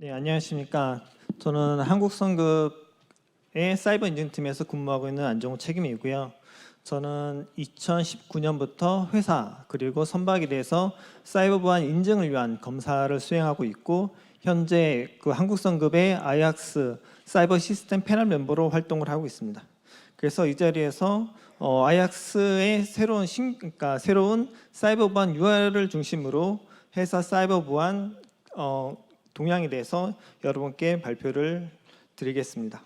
네, 안녕하십니까. 저는 한국성급의 사이버 인증팀에서 근무하고 있는 안정우 책임이고요. 저는 2019년부터 회사 그리고 선박에 대해서 사이버 보안 인증을 위한 검사를 수행하고 있고, 현재 그 한국성급의 아이악스 사이버 시스템 패널 멤버로 활동을 하고 있습니다. 그래서 이 자리에서 아이악스의 새로운 사이버 보안 UI를 중심으로 회사 사이버 보안 동향에 대해서 여러분께 발표를 드리겠습니다.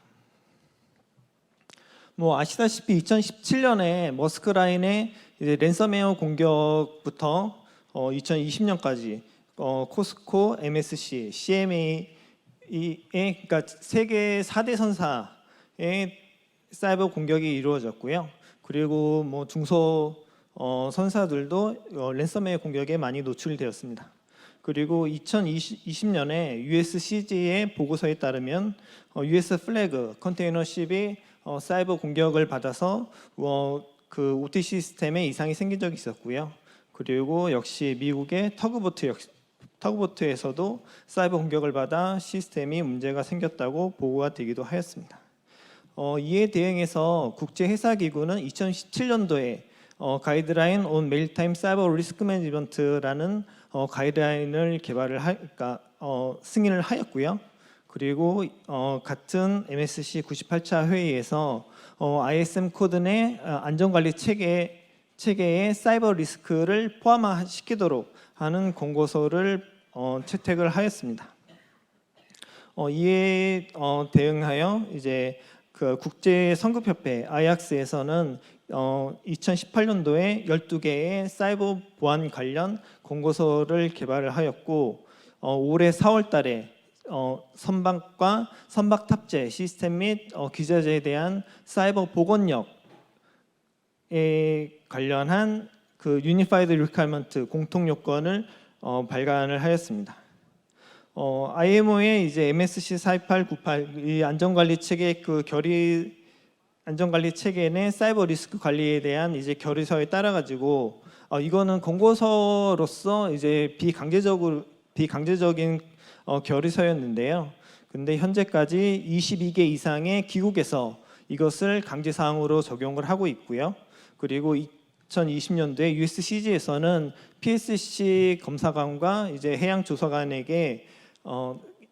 아시다시피 2017년에 머스크라인의 랜섬웨어 공격부터 2020년까지 코스코, MSC, CMA의 그러니까 세계 4대 선사의 사이버 공격이 이루어졌고요. 그리고 중소 선사들도 랜섬웨어 공격에 많이 노출되었습니다. 그리고 2020년에 USCG의 보고서에 따르면 US 플래그 컨테이너십이 사이버 공격을 받아서 그 OT 시스템에 이상이 생긴 적이 있었고요. 그리고 역시 미국의 터그보트에서도 사이버 공격을 받아 시스템이 문제가 생겼다고 보고가 되기도 하였습니다. 이에 대응해서 국제해사기구는 2017년도에 가이드라인 on Maritime Cyber Risk Management라는 가이드라인을 승인을 하였고요. 그리고 같은 MSC 98차 회의에서 ISM 코드 내 안전관리 체계에 사이버 리스크를 포함시키도록 하는 권고서를 채택을 하였습니다. 이에 대응하여 이제 그 국제 성급협회 아이악스에서는 2018년도에 12개의 사이버 보안 관련 권고서를 개발을 하였고, 올해 4월 달에 선박과 선박 탑재 시스템 및 기자재에 대한 사이버 보건력에 관련한 그 유니파이드 리퀘어먼트 공통 요건을 발간을 하였습니다. IMO의 이제 MSC 42898 이 안전관리 체계 안전관리 체계 내 사이버 리스크 관리에 대한 이제 결의서에 따라 가지고 이거는 권고서로서 이제 비강제적인 결의서였는데요. 근데 현재까지 22개 이상의 기국에서 이것을 강제 사항으로 적용을 하고 있고요. 그리고 2020년도에 USCG에서는 PSC 검사관과 이제 해양 조사관에게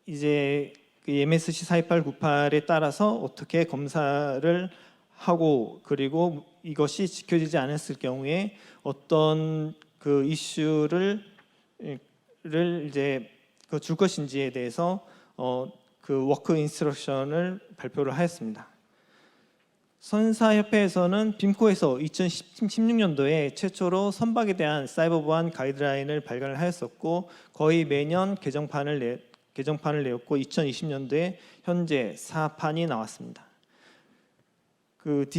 이제 MSC 42898에 따라서 어떻게 검사를 하고, 그리고 이것이 지켜지지 않았을 경우에 어떤 그 이슈를 이제 줄 것인지에 대해서 그 워크 인스트럭션을 발표를 하였습니다. 선사협회에서는 빔코에서 2016년도에 최초로 선박에 대한 사이버 보안 가이드라인을 발간을 하였었고, 거의 매년 개정판을 내었고 2020년도에 현재 4판이 나왔습니다. 그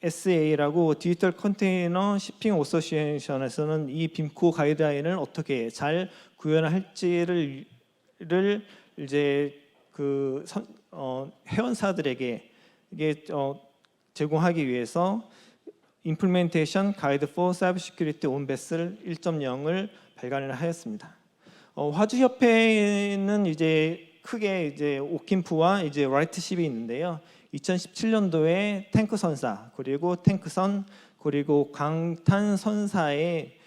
DCSA라고 디지털 컨테이너 시핑 어소시에이션에서는 이 빔코 가이드라인을 어떻게 잘 구현할지를 이제 그 회원사들에게 이게 제공하기 위해서 Implementation Guide for Cybersecurity on Vessel 1.0을 발간을 하였습니다. 화주협회는 이제 크게 이제 오킨프와 이제 라이트십이 있는데요. 2017년도에 탱크 선사, 그리고 탱크선, 그리고 강탄 선사의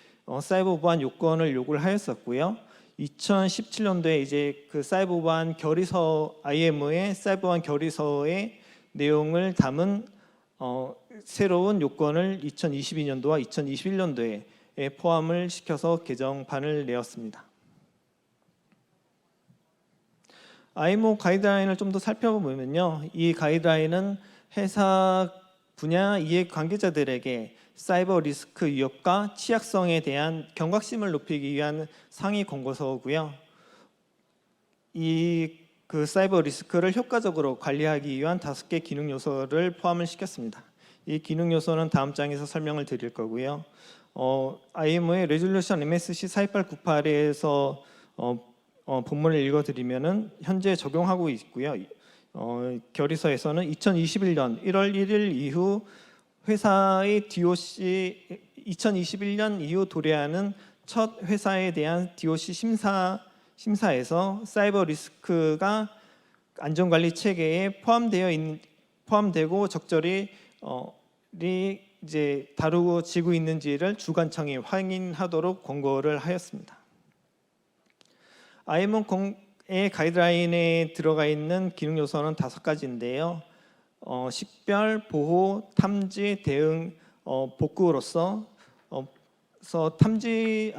사이버 보안 요건을 요구를 하였었고요. 2017년도에 이제 그 사이버 보안 결의서 IMO의 사이버 보안 결의서의 내용을 담은 새로운 요건을 2022년도와 2021년도에 포함을 시켜서 개정판을 내었습니다. IMO 가이드라인을 좀 더 살펴보면요, 이 가이드라인은 회사 분야 이해 관계자들에게 사이버 리스크 위협과 취약성에 대한 경각심을 높이기 위한 상위 권고서고요. 이 그 사이버 리스크를 효과적으로 관리하기 위한 5개 기능 요소를 포함을 시켰습니다. 이 기능 요소는 다음 장에서 설명을 드릴 거고요. IMO의 레졸루션 MSC 42898에서 본문을 읽어드리면은 현재 적용하고 있고요. 결의서에서는 2021년 1월 1일 이후 회사의 DOC 2021년 이후 도래하는 첫 회사에 대한 DOC 심사 심사에서 사이버 리스크가 안전관리 체계에 포함되고 적절히 이제 다루어지고 있는지를 주관청이 확인하도록 권고를 하였습니다. IMO0의 가이드라인에 들어가 있는 기능 요소는 5가지인데요. 식별, 보호, 탐지, 대응, 복구로서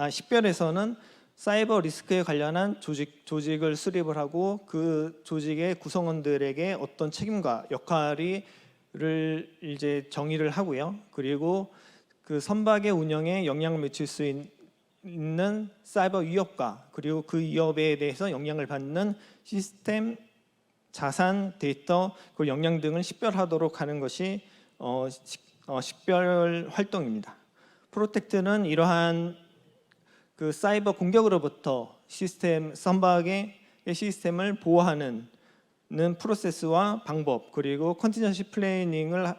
식별에서는 사이버 리스크에 관련한 조직을 수립을 하고 그 조직의 구성원들에게 어떤 책임과 역할을 이제 정의를 하고요. 그리고 그 선박의 운영에 영향을 미칠 수 있는 사이버 위협과 그리고 그 위협에 대해서 영향을 받는 시스템, 자산, 데이터, 그 역량 등을 식별하도록 하는 것이 식별 활동입니다. 프로텍트는 이러한 그 사이버 공격으로부터 선박의 시스템을 보호하는 프로세스와 방법, 그리고 컨티전시 플래닝을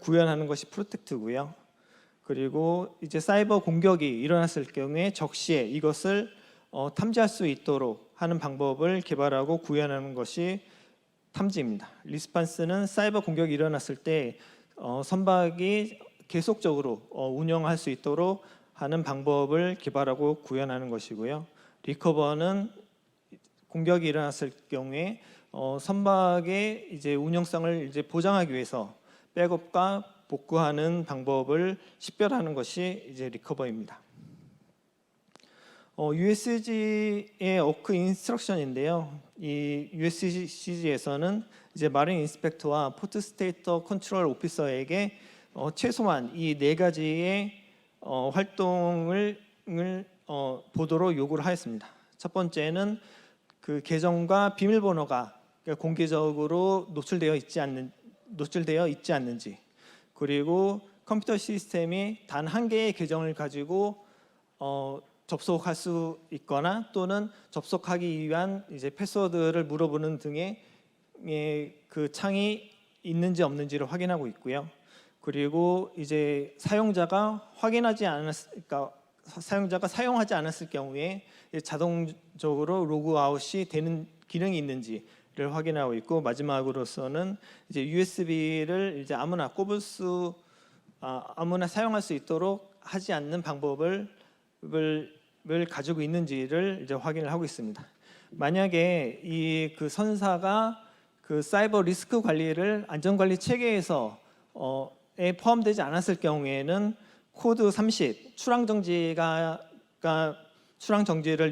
구현하는 것이 프로텍트고요. 그리고 이제 사이버 공격이 일어났을 경우에 적시에 이것을 탐지할 수 있도록 하는 방법을 개발하고 구현하는 것이 탐지입니다. 리스판스는 사이버 공격이 일어났을 때 선박이 계속적으로 운영할 수 있도록 하는 방법을 개발하고 구현하는 것이고요. 리커버는 공격이 일어났을 경우에 선박의 이제 운영성을 이제 보장하기 위해서 백업과 복구하는 방법을 식별하는 것이 이제 리커버입니다. USG의 워크 인스트럭션인데요. 이 USG에서는 이제 마린 인스펙터와 포트 스테이터 컨트롤 오피서에게 최소한 이 4가지의 활동을 보도록 요구를 하였습니다. 첫 번째는 그 계정과 비밀번호가 공개적으로 노출되어 있지 않는지, 그리고 컴퓨터 시스템이 단 1개의 계정을 가지고 접속할 수 있거나 또는 접속하기 위한 이제 패스워드를 물어보는 등의 그 창이 있는지 없는지를 확인하고 있고요. 그리고 이제 사용자가 사용하지 않았을 경우에 자동적으로 로그아웃이 되는 기능이 있는지를 확인하고 있고, 마지막으로서는 이제 USB를 이제 아무나 사용할 수 있도록 하지 않는 방법을 가지고 있는지를 이제 확인을 하고 있습니다. 만약에 이 그 선사가 그 사이버 리스크 관리를 안전관리 체계에서 포함되지 않았을 경우에는 코드 30 출항 정지를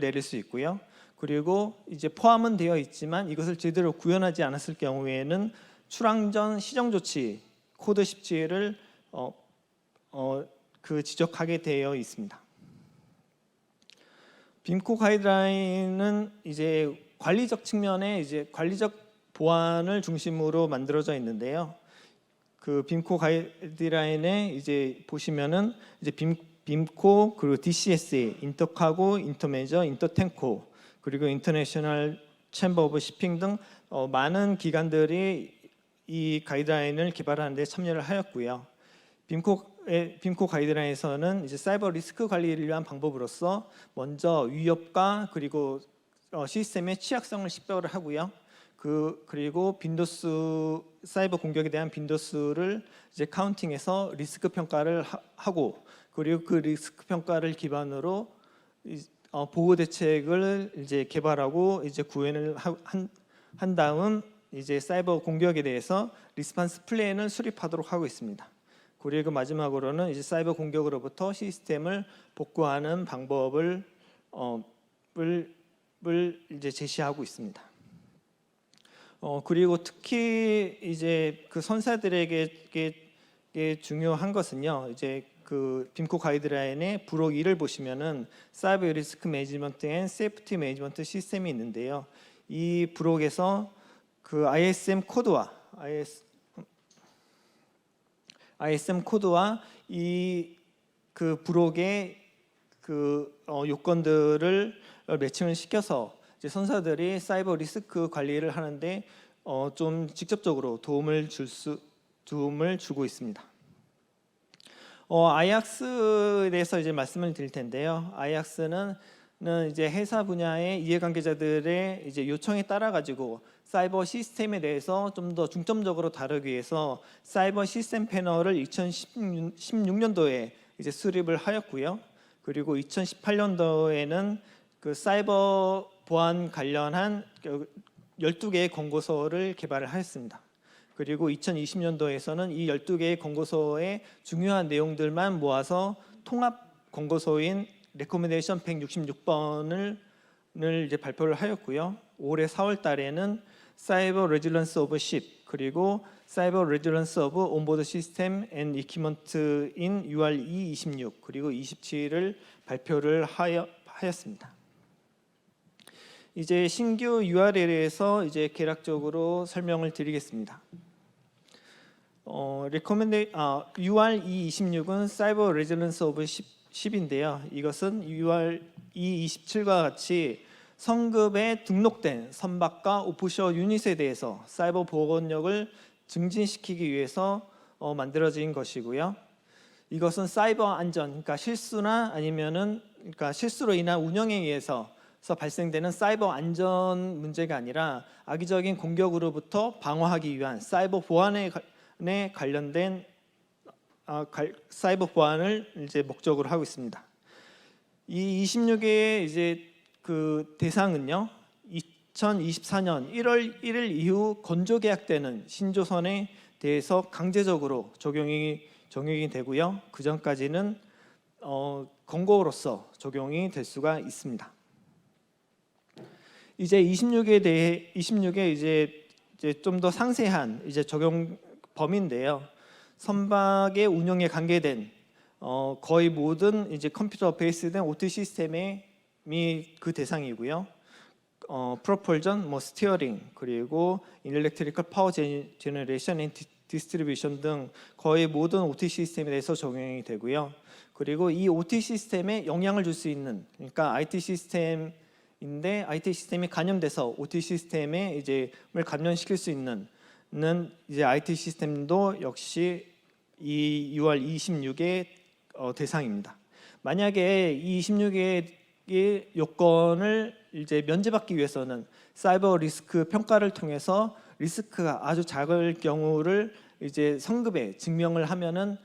내릴 수 있고요. 그리고 이제 포함은 되어 있지만 이것을 제대로 구현하지 않았을 경우에는 출항 전 시정 조치 코드 17을 지적하게 되어 있습니다. 빔코 가이드라인은 이제 관리적 측면에 이제 관리적 보안을 중심으로 만들어져 있는데요. 그 빔코 가이드라인에 이제 보시면은 이제 빔코 그리고 DCSA, 인터카고, 인터메저, 인터탱코, 그리고 인터내셔널 챔버 오브 시핑 등 많은 기관들이 이 가이드라인을 개발하는 데 참여를 하였고요. 빔코 가이드라인에서는 이제 사이버 리스크 관리를 위한 방법으로서 먼저 위협과 그리고 시스템의 취약성을 식별을 하고요. 그리고 사이버 공격에 대한 빈도수를 이제 카운팅해서 리스크 평가를 하고, 그리고 그 리스크 평가를 기반으로 보호 대책을 이제 개발하고 이제 구현을 한 다음 이제 사이버 공격에 대해서 리스판스 플랜을 수립하도록 하고 있습니다. 그리고 마지막으로는 이제 사이버 공격으로부터 시스템을 복구하는 방법을 이제 제시하고 있습니다. 그리고 특히 이제 그 선사들에게 중요한 것은요. 이제 그 빔코 가이드라인의 부록 2를 보시면은 사이버 리스크 매니지먼트 앤 세이프티 매니지먼트 시스템이 있는데요. 이 부록에서 그 ISM 코드와 이 그 부록의 그 요건들을 매칭을 시켜서 이제 선사들이 사이버 리스크 관리를 하는데 좀 직접적으로 도움을 주고 있습니다. 아이악스에 대해서 이제 말씀을 드릴 텐데요. 아이악스는 이제 회사 분야의 이해관계자들의 이제 요청에 따라 가지고 사이버 시스템에 대해서 좀 더 중점적으로 다루기 위해서 사이버 시스템 패널을 2016년도에 이제 수립을 하였고요. 그리고 2018년도에는 그 사이버 보안 관련한 12개의 권고서를 개발을 하였습니다. 그리고 2020년도에서는 이 12개의 권고서의 중요한 내용들만 모아서 통합 권고서인 레코멘데이션 166번을 이제 발표를 하였고요. 올해 4월 달에는 사이버 레질런스 오브 십 그리고 사이버 레질런스 오브 온보드 시스템 앤 이퀴먼트인 URE 26 그리고 27을 발표를 하였습니다. 이제 신규 URL에 대해서 이제 개략적으로 설명을 드리겠습니다. URE 26은 사이버 레질런스 오브 10인데요. 이것은 URE 27과 같이 성급에 등록된 선박과 오프쇼어 유닛에 대해서 사이버 보건력을 증진시키기 위해서 만들어진 것이고요. 이것은 사이버 안전, 그러니까 실수나 아니면은 그러니까 실수로 인한 운영에 의해서 발생되는 사이버 안전 문제가 아니라 악의적인 공격으로부터 방어하기 위한 사이버 보안에 관련된 사이버 보안을 이제 목적으로 하고 있습니다. 이 26개의 이제 그 대상은요, 2024년 1월 1일 이후 건조 계약되는 신조선에 대해서 강제적으로 적용이 되고요. 그 전까지는 권고로서 적용이 될 수가 있습니다. 이제 26에 이제 좀 더 상세한 이제 적용 범위인데요. 선박의 운영에 관계된 거의 모든 이제 컴퓨터 베이스된 OT 시스템이 그 대상이고요. 프로펄전, 스티어링, 그리고 일렉트리컬 파워 제너레이션 앤 디스트리뷰션 등 거의 모든 OT 시스템에 대해서 적용이 되고요. 그리고 이 OT 시스템에 영향을 줄 수 있는, 그러니까 IT 시스템인데 IT 시스템이 감염돼서 OT 시스템에 이제를 감염시킬 수 있는 이제 IT 시스템도 역시 이 6월 26의 대상입니다. 만약에 이 26의 요건을 이제 면제받기 위해서는 사이버 리스크 평가를 통해서 리스크가 아주 작을 경우를 이제 성급에 증명을 하면은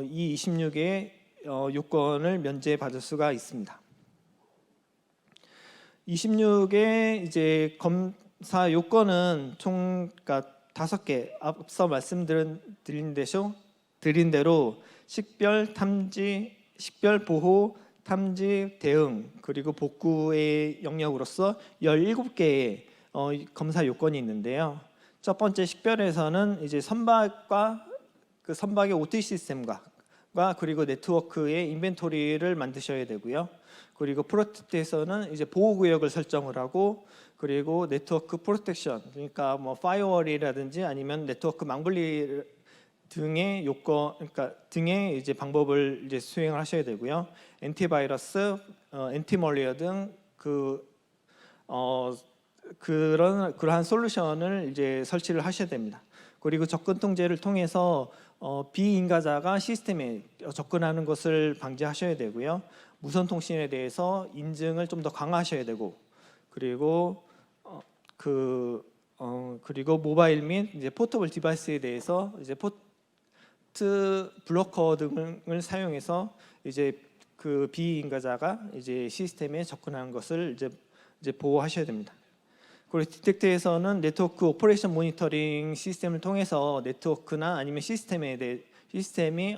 이 26의 요건을 면제받을 수가 있습니다. 26의 이제 검사 요건은 총 그러니까 5개, 앞서 말씀드린 대로 식별, 탐지, 식별, 보호, 탐지, 대응, 그리고 복구의 영역으로서 17개의 검사 요건이 있는데요. 첫 번째 식별에서는 이제 선박과 그 선박의 OT 시스템과 그리고 네트워크의 인벤토리를 만드셔야 되고요. 그리고 프로텍트에서는 이제 보호 구역을 설정을 하고, 그리고 네트워크 프로텍션, 그러니까 파이어월이라든지 아니면 네트워크 망분리 등의 요건, 그러니까 등의 이제 방법을 이제 수행을 하셔야 되고요. 엔티바이러스, 엔티멀리어 등 그러한 솔루션을 이제 설치를 하셔야 됩니다. 그리고 접근 통제를 통해서 비인가자가 시스템에 접근하는 것을 방지하셔야 되고요. 무선 통신에 대해서 인증을 좀 더 강화하셔야 되고, 그리고 그리고 모바일 및 이제 포터블 디바이스에 대해서 이제 포트 블로커 등을 사용해서 이제 그 비인가자가 이제 시스템에 접근하는 것을 이제 보호하셔야 됩니다. 그리고 디텍트에서는 네트워크 오퍼레이션 모니터링 시스템을 통해서 네트워크나 아니면 시스템이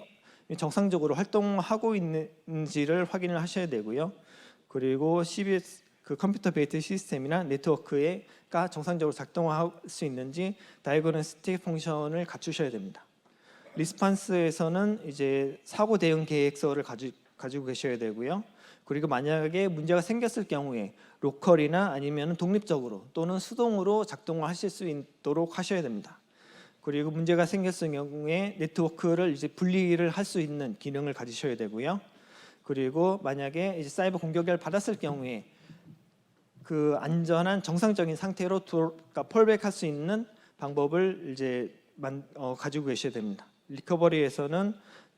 정상적으로 활동하고 있는지를 확인을 하셔야 되고요. 그리고 CBS 그 컴퓨터 베이스 시스템이나 네트워크가 정상적으로 작동할 수 있는지 다이그노스틱 펑션을 갖추셔야 됩니다. 리스판스에서는 이제 사고 대응 계획서를 가지고 계셔야 되고요. 그리고 만약에 문제가 생겼을 경우에 로컬이나 아니면 독립적으로 또는 수동으로 작동을 하실 수 있도록 하셔야 됩니다. 그리고 문제가 생겼을 경우에 네트워크를 이제 분리를 할 수 있는 기능을 가지셔야 되고요. 그리고 만약에 이제 사이버 공격을 받았을 경우에 그 안전한 정상적인 상태로 그러니까 폴백할 수 있는 방법을 이제 가지고 계셔야 됩니다. 리커버리에서는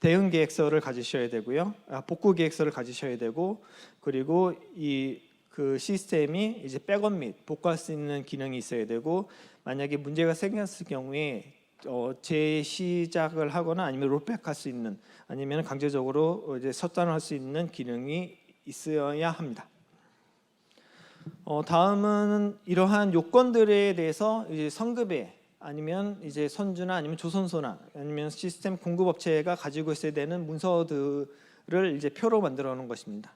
대응 계획서를 가지셔야 되고요. 복구 계획서를 가지셔야 되고, 그리고 이 그 시스템이 이제 백업 및 복구할 수 있는 기능이 있어야 되고, 만약에 문제가 생겼을 경우에 재시작을 하거나 아니면 롤백할 수 있는, 아니면 강제적으로 이제 셧다운을 할 수 있는 기능이 있어야 합니다. 다음은 이러한 요건들에 대해서 이제 성급에 아니면 이제 선주나 아니면 조선소나 아니면 시스템 공급업체가 가지고 있어야 되는 문서들을 이제 표로 만들어 놓은 것입니다.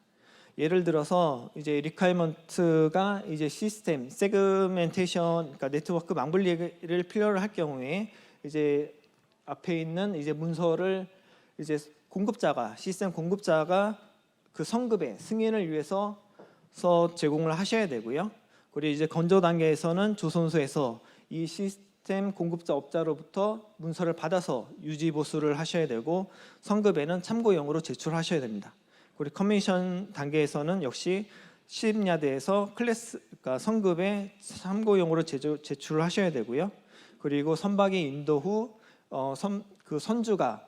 예를 들어서 이제 리퀘어먼트가 이제 시스템 세그멘테이션, 그러니까 네트워크 망분리를 필요로 할 경우에 이제 앞에 있는 이제 문서를 이제 공급자가, 시스템 공급자가 그 성급의 승인을 위해서 제공을 하셔야 되고요. 그리고 이제 건조 단계에서는 조선소에서 이 시스템 공급자 업자로부터 문서를 받아서 유지 보수를 하셔야 되고, 성급에는 참고용으로 제출하셔야 됩니다. 그리고 커미션 단계에서는 역시 시립야드에서 클래스, 그러니까 성급에 참고용으로 제출을 하셔야 되고요. 그리고 선박의 인도 후 그 선주가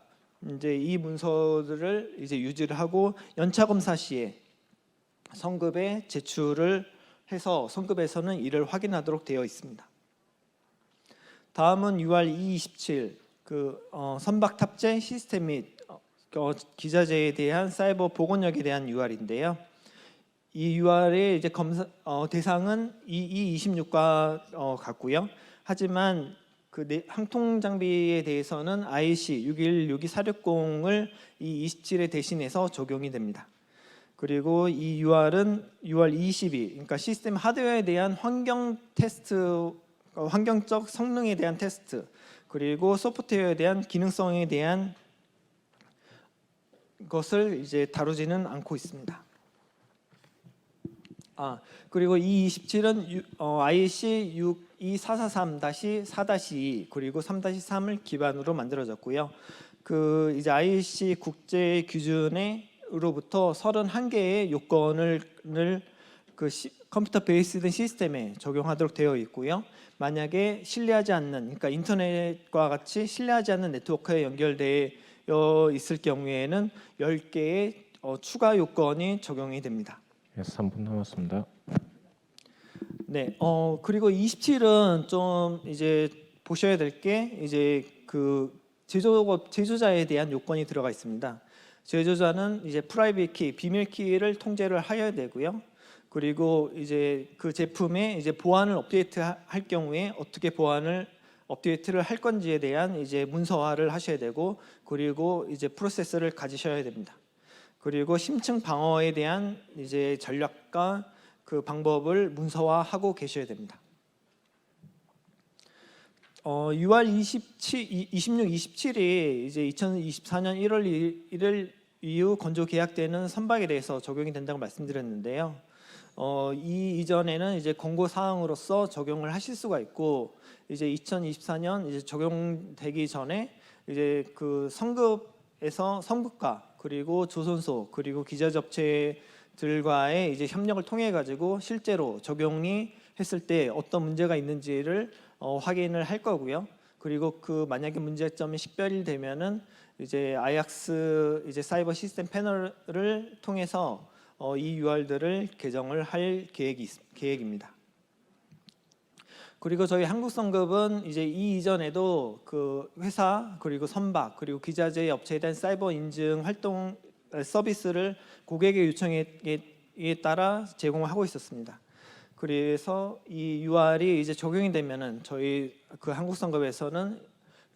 이제 이 문서들을 이제 유지를 하고 연차 검사 시에 성급에 제출을 해서 성급에서는 이를 확인하도록 되어 있습니다. 다음은 UR 227 선박 탑재 시스템 및 기자재에 대한 사이버 보건력에 대한 UR인데요. 이 UR의 이제 검사 대상은 EE26과 같고요. 하지만 그 항통 장비에 대해서는 IC 6162-460을 E27에 대신해서 적용이 됩니다. 그리고 이 UR은 UR 22, 그러니까 시스템 하드웨어에 대한 환경 테스트, 환경적 성능에 대한 테스트, 그리고 소프트웨어에 대한 기능성에 대한 것을 이제 다루지는 않고 있습니다. 그리고 이 27은 IEC 62443-4-2 그리고 3-3을 기반으로 만들어졌고요. 그 이제 IEC 국제 기준으로부터 31개의 요건을 컴퓨터 베이스드 시스템에 적용하도록 되어 있고요. 만약에 신뢰하지 않는, 그러니까 인터넷과 같이 신뢰하지 않는 네트워크에 연결되어 있을 경우에는 10개의 추가 요건이 적용이 됩니다. 3분 남았습니다. 네, 그리고 27은 좀 이제 보셔야 될 게 이제 그 제조자에 대한 요건이 들어가 있습니다. 제조자는 이제 프라이빗 키, 비밀 키를 통제를 하여야 되고요. 그리고 이제 그 제품의 이제 보안을 업데이트할 경우에 어떻게 보안을 업데이트를 할 건지에 대한 이제 문서화를 하셔야 되고, 그리고 이제 프로세스를 가지셔야 됩니다. 그리고 심층 방어에 대한 이제 전략과 그 방법을 문서화하고 계셔야 됩니다. UR 26, 27이 이제 2024년 1월 1일 이후 건조 계약되는 선박에 대해서 적용이 된다고 말씀드렸는데요. 이 이전에는 이제 권고 사항으로서 적용을 하실 수가 있고, 이제 2024년 이제 적용되기 전에 이제 그 성급에서 성급과 그리고 조선소 그리고 기자접체들과의 이제 협력을 통해 가지고 실제로 적용이 했을 때 어떤 문제가 있는지를 확인을 할 거고요. 그리고 그 만약에 문제점이 식별이 되면은 이제 아약스 이제 사이버 시스템 패널을 통해서 이 UR들을 개정을 할 계획입니다. 그리고 저희 한국성급은 이제 이 이전에도 그 회사 그리고 선박 그리고 기자재 업체에 대한 사이버 인증 활동 서비스를 고객의 요청에 따라 제공하고 있었습니다. 그래서 이 UR이 이제 적용이 되면은 저희 그 한국성급에서는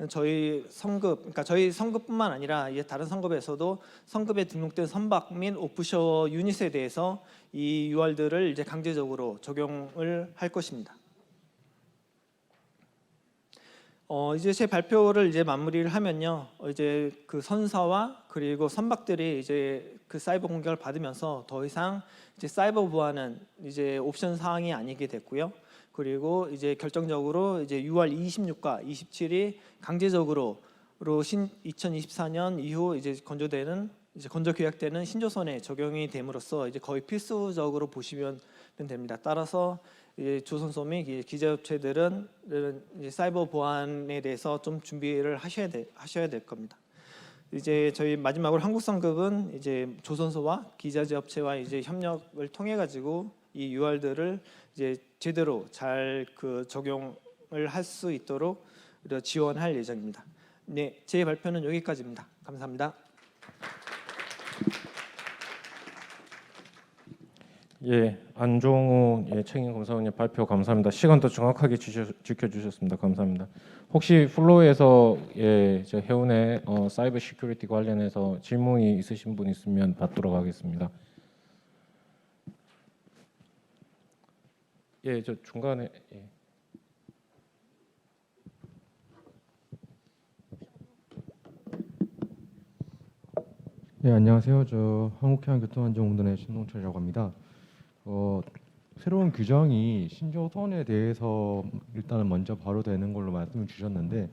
저희 성급, 그러니까 저희 성급뿐만 아니라 이제 다른 성급에서도 성급에 등록된 선박 및 오프쇼어 유닛에 대해서 이 UR들을 이제 강제적으로 적용을 할 것입니다. 이제 제 발표를 이제 마무리를 하면요, 이제 그 선사와 그리고 선박들이 이제 그 사이버 공격을 받으면서 더 이상 이제 사이버 보안은 이제 옵션 사항이 아니게 됐고요. 그리고 이제 결정적으로 이제 6월 26과 27이 강제적으로 2024년 이후 이제 건조되는 이제 건조 계약되는 신조선에 적용이 됨으로써 이제 거의 필수적으로 보시면 됩니다. 따라서 이제 조선소 및 기자업체들은 이제 사이버 보안에 대해서 좀 준비를 하셔야 될 겁니다. 이제 저희 마지막으로 한국성급은 이제 조선소와 기자재 업체와 이제 협력을 통해 가지고 이 UR들을 이제 제대로 잘 그 적용을 할 수 있도록 지원할 예정입니다. 네, 제 발표는 여기까지입니다. 감사합니다. 예, 안종우 책임검사원님 발표 감사합니다. 시간도 정확하게 지켜주셨습니다. 감사합니다. 혹시 플로우에서 저 해운의 사이버 시큐리티 관련해서 질문이 있으신 분 있으면 받도록 하겠습니다. 예, 저 중간에 네, 안녕하세요. 저 한국해양교통안전공단의 신동철이라고 합니다. 새로운 규정이 신조선에 대해서 일단은 먼저 바로 되는 걸로 말씀을 주셨는데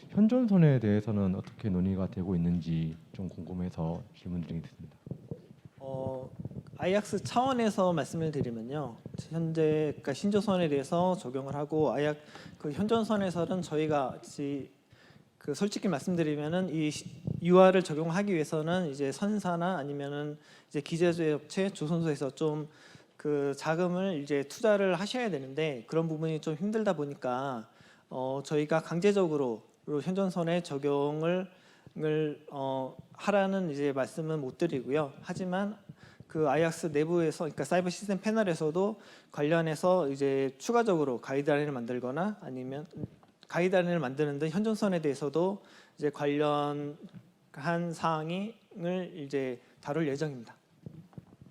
현존선에 대해서는 어떻게 논의가 되고 있는지 좀 궁금해서 질문드리겠습니다. 아이악스 차원에서 말씀을 드리면요, 현재 그러니까 신조선에 대해서 적용을 하고 그 현존선에서는 저희가 그 솔직히 말씀드리면은 이 UR을 적용하기 위해서는 이제 선사나 아니면은 이제 기재재 업체, 조선소에서 좀 그 자금을 이제 투자를 하셔야 되는데 그런 부분이 좀 힘들다 보니까 저희가 강제적으로 현존선에 적용을 하라는 이제 말씀은 못 드리고요. 하지만 그 아이악스 내부에서, 그러니까 사이버 시스템 패널에서도 관련해서 이제 추가적으로 가이드라인을 만들거나 아니면 가이드라인을 만드는데 현존선에 대해서도 이제 관련한 사항을 이제 다룰 예정입니다.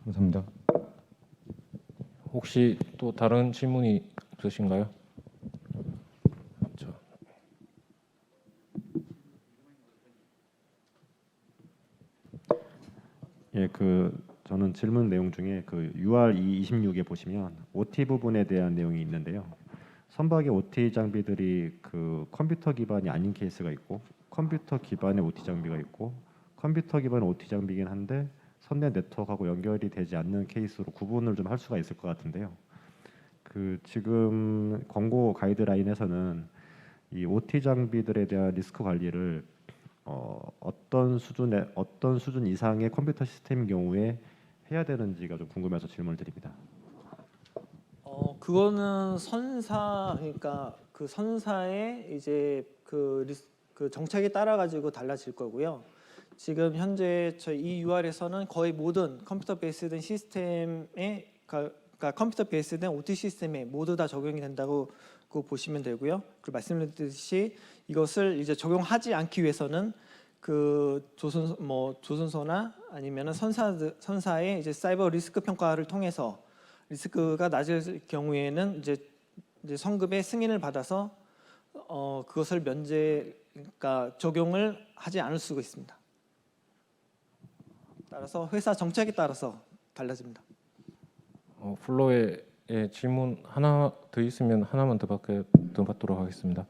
감사합니다. 혹시 또 다른 질문이 없으신가요? 예, 저는 질문 내용 중에 그 UR 26에 보시면 OT 부분에 대한 내용이 있는데요. 선박의 OT 장비들이 그 컴퓨터 기반이 아닌 케이스가 있고 컴퓨터 기반의 OT 장비가 있고 컴퓨터 기반의 OT 장비긴 한데 선내 네트워크하고 연결이 되지 않는 케이스로 구분을 좀 할 수가 있을 것 같은데요. 그 지금 권고 가이드라인에서는 이 OT 장비들에 대한 리스크 관리를 어떤 수준 이상의 컴퓨터 시스템 경우에 해야 되는지가 좀 궁금해서 질문을 드립니다. 그거는 그러니까 그 선사의 이제 그 정책에 따라 가지고 달라질 거고요. 지금 현재 저희 이 UR에서는 거의 모든 컴퓨터 베이스된 시스템에, 그러니까 컴퓨터 베이스된 OT 시스템에 모두 다 적용이 된다고 보시면 되고요. 그리고 말씀드렸듯이 이것을 이제 적용하지 않기 위해서는 그 조선소나 아니면은 선사의 이제 사이버 리스크 평가를 통해서 리스크가 낮을 경우에는 이제 성급의 승인을 받아서 그것을 그러니까 적용을 하지 않을 수가 있습니다. 따라서 회사 정책에 따라서 달라집니다. 플로에 질문 하나 더 있으면 하나만 더 받도록 하겠습니다.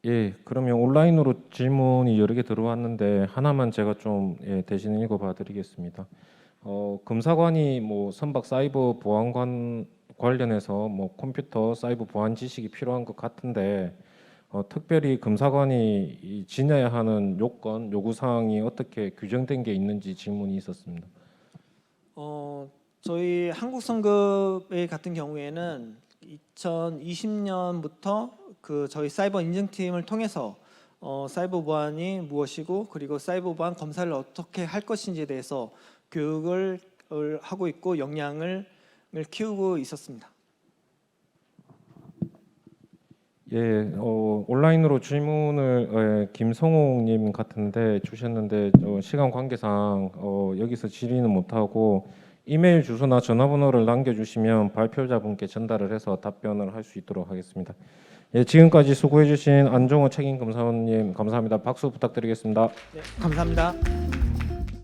예, 그러면 온라인으로 질문이 여러 개 들어왔는데 하나만 제가 좀 대신 읽어봐 드리겠습니다. 검사관이 선박 사이버 보안 관련해서 컴퓨터 사이버 보안 지식이 필요한 것 같은데 특별히 검사관이 지녀야 하는 요건, 요구 사항이 어떻게 규정된 게 있는지 질문이 있었습니다. 저희 한국성급의 같은 경우에는 2020년부터 그 저희 사이버 인증팀을 통해서 사이버 보안이 무엇이고 그리고 사이버 보안 검사를 어떻게 할 것인지에 대해서 교육을 하고 있고 역량을 키우고 있었습니다. 예, 온라인으로 질문을 김성옥님 같은데 주셨는데 시간 관계상 여기서 질의는 못하고 이메일 주소나 전화번호를 남겨주시면 발표자분께 전달을 해서 답변을 할 수 있도록 하겠습니다. 예, 지금까지 수고해주신 안종우 책임검사원님 감사합니다. 박수 부탁드리겠습니다. 네, 감사합니다.